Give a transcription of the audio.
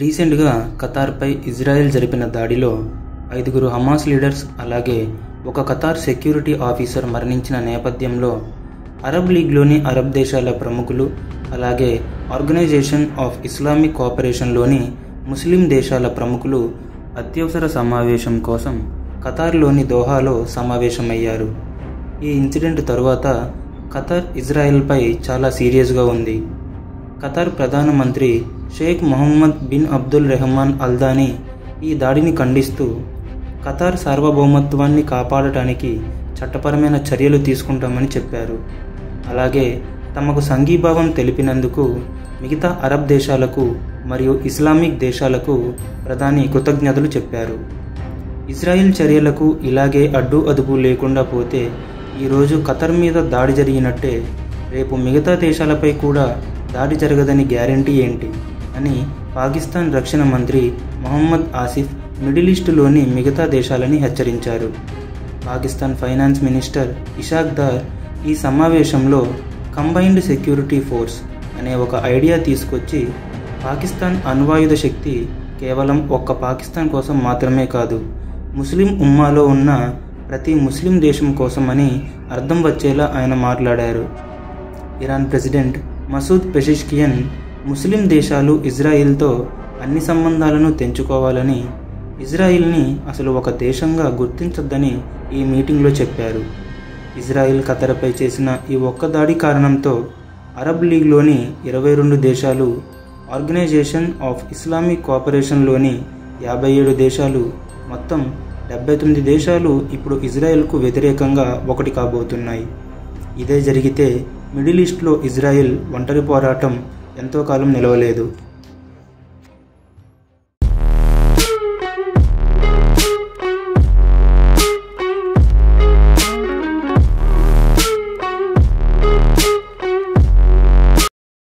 రీసెంట్గా ఖతార్పై ఇజ్రాయెల్ జరిపిన దాడిలో 5గురు హమాస్ లీడర్స్ అలాగే ఒక ఖతార్ సెక్యూరిటీ ఆఫీసర్ మరణించిన నేపథ్యంలో అరబ్ లీగ్లోని అరబ్ దేశాల ప్రముఖులు అలాగే ఆర్గనైజేషన్ ఆఫ్ ఇస్లామిక్ కోఆపరేషన్లోని ముస్లిం దేశాల ప్రముఖులు అత్యవసర సమావేశం కోసం ఖతార్లోని దోహాలో సమావేశమయ్యారు. ఈ ఇన్సిడెంట్ తరువాత ఖతార్ ఇజ్రాయెల్పై చాలా సీరియస్గా ఉంది. ఖతార్ ప్రధానమంత్రి Sheikh Mohammed bin Abdul Rahman Al Thani ఈ దాడిని ఖండిస్తూ ఖతార్ సార్వభౌమత్వాన్ని కాపాడటానికి చట్టపరమైన చర్యలు తీసుకుంటామని చెప్పారు. అలాగే తమకు సంఘీభావం తెలిపినందుకు మిగతా అరబ్ దేశాలకు మరియు ఇస్లామిక్ దేశాలకు ప్రధాని కృతజ్ఞతలు చెప్పారు. ఇజ్రాయెల్ చర్యలకు ఇలాగే అడ్డు అదుపు లేకుండా పోతే ఈరోజు ఖతార్ మీద దాడి జరిగినట్టే రేపు మిగతా దేశాలపై కూడా దాడి జరగదని గ్యారంటీ ఏంటి అని పాకిస్తాన్ రక్షణ మంత్రి మొహమ్మద్ ఆసిఫ్ మిడిల్ ఈస్టులోని మిగతా దేశాలని హెచ్చరించారు. పాకిస్తాన్ ఫైనాన్స్ మినిస్టర్ ఇషాక్ దార్ ఈ సమావేశంలో కంబైన్డ్ సెక్యూరిటీ ఫోర్స్ అనే ఒక ఐడియా తీసుకొచ్చి పాకిస్తాన్ అణ్వాయుధ శక్తి కేవలం ఒక్క పాకిస్తాన్ కోసం మాత్రమే కాదు, ముస్లిం ఉమ్మాలో ఉన్న ప్రతి ముస్లిం దేశం కోసం అని అర్థం వచ్చేలా ఆయన మాట్లాడారు. ఇరాన్ ప్రెసిడెంట్ మసూద్ పెషెష్కియన్ ముస్లిం దేశాలు ఇజ్రాయిల్తో అన్ని సంబంధాలను తెంచుకోవాలని, ఇజ్రాయిల్ని అసలు ఒక దేశంగా గుర్తించొద్దని ఈ మీటింగ్లో చెప్పారు. ఇజ్రాయిల్ ఖతార్పై చేసిన ఈ ఒక్క దాడి కారణంతో అరబ్ లీగ్లోని 22 దేశాలు, ఆర్గనైజేషన్ ఆఫ్ ఇస్లామిక్ కోఆపరేషన్లోని 57 దేశాలు, మొత్తం 79 దేశాలు ఇప్పుడు ఇజ్రాయెల్కు వ్యతిరేకంగా ఒకటి కాబోతున్నాయి. ఇదే జరిగితే మిడిల్ ఈస్ట్లో ఇజ్రాయెల్ ఒంటరి పోరాటం ఎంతో కాలం నిలవలేదు.